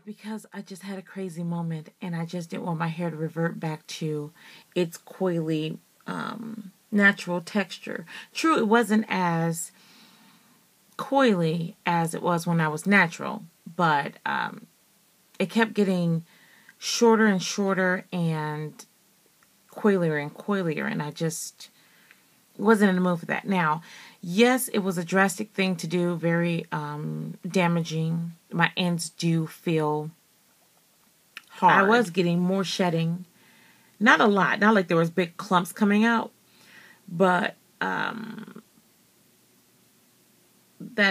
because I just had a crazy moment and I just didn't want my hair to revert back to its coily, natural texture. True, it wasn't as coily as it was when I was natural, but it kept getting shorter and shorter and coilier, and I just wasn't in the mood for that. Now, yes, it was a drastic thing to do, very damaging. My ends do feel hard. I was getting more shedding. Not a lot, not like there was big clumps coming out, but that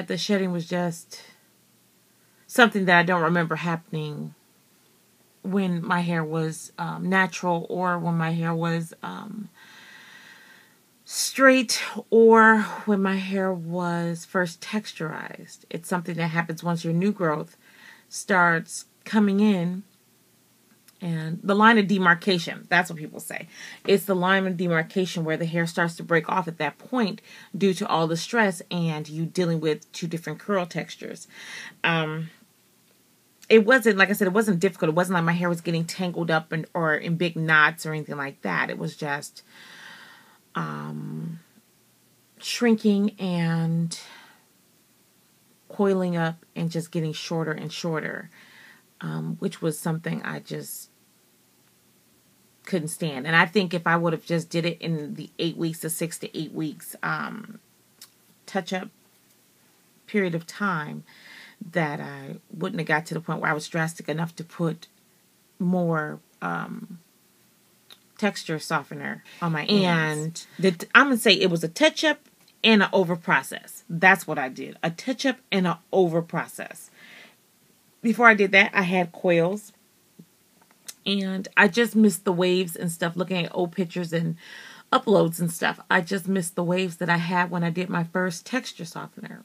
the shedding was just something that I don't remember happening when my hair was natural, or when my hair was straight, or when my hair was first texturized. It's something that happens once your new growth starts coming in, and the line of demarcation, that's what people say. It's the line of demarcation where the hair starts to break off at that point due to all the stress and you dealing with two different curl textures. It wasn't, like I said, it wasn't difficult. It wasn't like my hair was getting tangled up or in big knots or anything like that. It was just shrinking and coiling up and just getting shorter and shorter, which was something I just couldn't stand. And I think if I would have just did it in the 8 weeks to 6 to 8 weeks touch-up period of time, that I wouldn't have got to the point where I was drastic enough to put more texture softener on my ends. And I'm going to say it was a touch-up and an over process. That's what I did. A touch-up and an over process. Before I did that, I had coils. And I just missed the waves and stuff, looking at old pictures and uploads and stuff. I just missed the waves that I had when I did my first texture softener.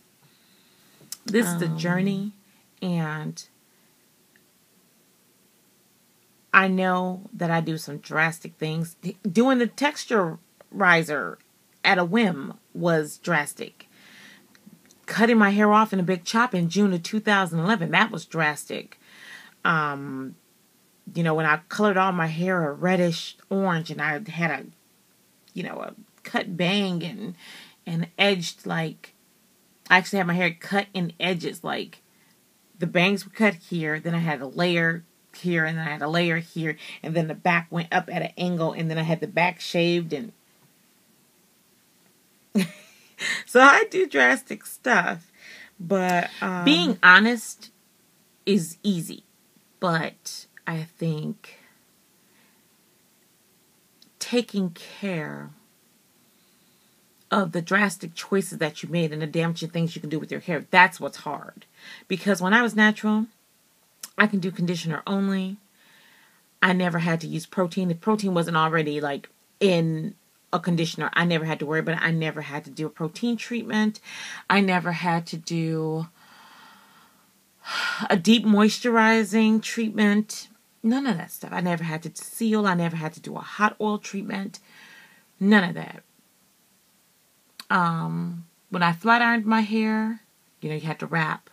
This is a journey, and I know that I do some drastic things. Doing the Texturizer at a whim was drastic. Cutting my hair off in a big chop in June of 2011, that was drastic. You know, when I colored all my hair a reddish orange, and I had a cut bang and edged, like, I actually had my hair cut in edges, like the bangs were cut here, then I had a layer here, and then I had a layer here, and then the back went up at an angle, and then I had the back shaved, and so I do drastic stuff. But being honest is easy, but I think taking care of the drastic choices that you made and the damaging things you can do with your hair, that's what's hard. Because when I was natural, I can do conditioner only. I never had to use protein. If protein wasn't already like in a conditioner, I never had to worry about it. I never had to do a protein treatment. I never had to do a deep moisturizing treatment. None of that stuff. I never had to seal. I never had to do a hot oil treatment. None of that. When I flat ironed my hair, you had to wrap.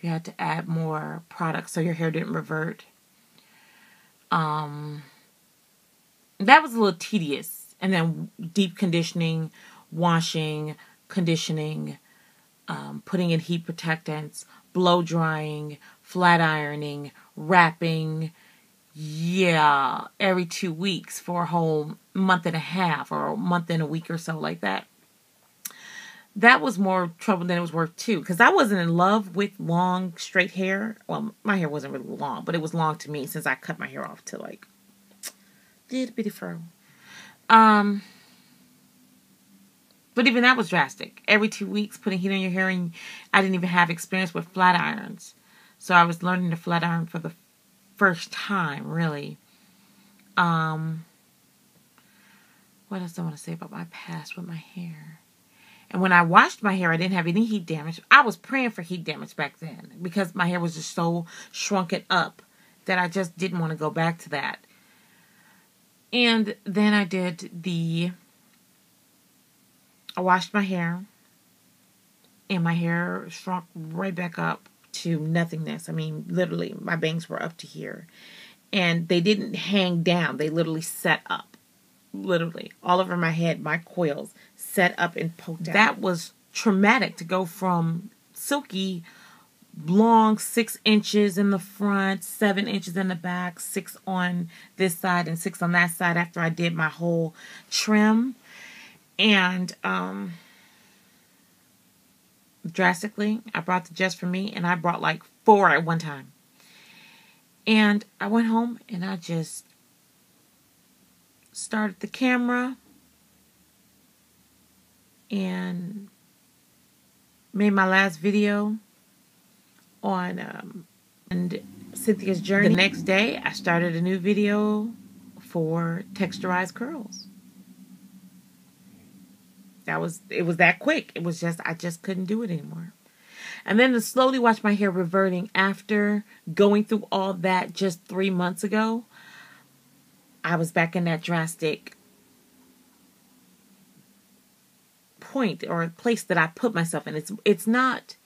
You had to add more product so your hair didn't revert. That was a little tedious. And then deep conditioning, washing, conditioning, putting in heat protectants, blow drying, flat ironing, wrapping. Yeah, every 2 weeks for a whole month and a half, or a month and a week or so, like that. That was more trouble than it was worth, too, because I wasn't in love with long, straight hair. Well, my hair wasn't really long, but it was long to me since I cut my hair off to, like, little bitty fro. But even that was drastic. Every 2 weeks, putting heat on your hair, and I didn't even have experience with flat irons. So I was learning to flat iron for the first time, really. What else do I want to say about my past with my hair? And when I washed my hair, I didn't have any heat damage. I was praying for heat damage back then because my hair was just so shrunken up that I just didn't want to go back to that. And then I washed my hair, and my hair shrunk right back up to nothingness. I mean, literally, my bangs were up to here. And they didn't hang down. They literally set up. Literally. All over my head, my coils set up and poked out. That was traumatic to go from silky, long 6 inches in the front, 7 inches in the back, 6 on this side and 6 on that side after I did my whole trim. And drastically, I brought the Just For Me, and I brought like 4 at one time. And I went home and I just started the camera and made my last video on and Cynthia's journey. The next day, I started a new video for Texturized Curls. It was that quick. It was just, I just couldn't do it anymore. And then to slowly watch my hair reverting after going through all that just 3 months ago, I was back in that drastic point or place that I put myself in. It's not,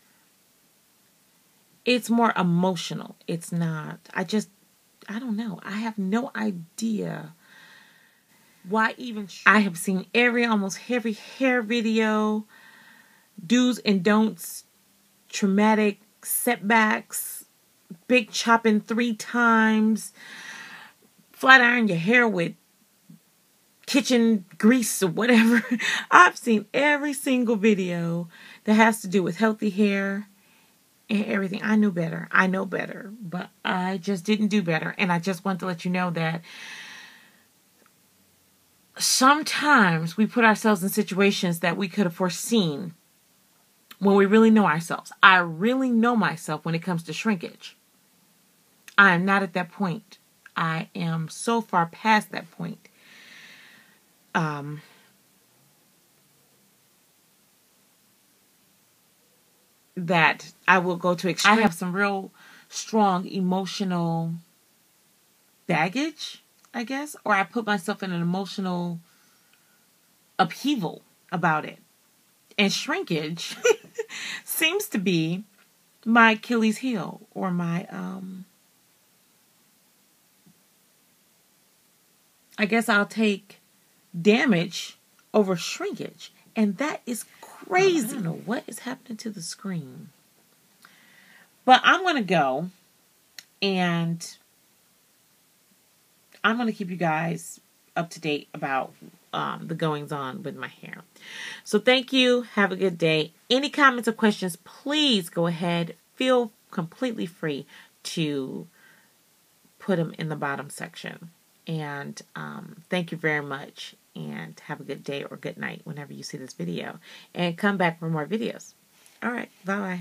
it's more emotional. It's not, I don't know. I have no idea why even. I have seen almost every hair video, do's and don'ts, traumatic setbacks, big chopping 3 times, flat iron your hair with kitchen grease or whatever. I've seen every single video that has to do with healthy hair and everything. I knew better. I know better, but I just didn't do better. And I just want to let you know that sometimes we put ourselves in situations that we could have foreseen when we really know ourselves. I really know myself when it comes to shrinkage. I am not at that point. I am so far past that point. That I will go to extreme. I have some real strong emotional baggage, I guess, or I put myself in an emotional upheaval about it. And shrinkage seems to be my Achilles heel, or my, I guess I'll take damage over shrinkage. And that is crazy. I don't know what is happening to the screen. But I'm going to go and I'm going to keep you guys up to date about the goings on with my hair. So thank you. Have a good day. Any comments or questions, please go ahead. Feel completely free to put them in the bottom section. And thank you very much. And have a good day or good night whenever you see this video. And come back for more videos. All right. Bye-bye.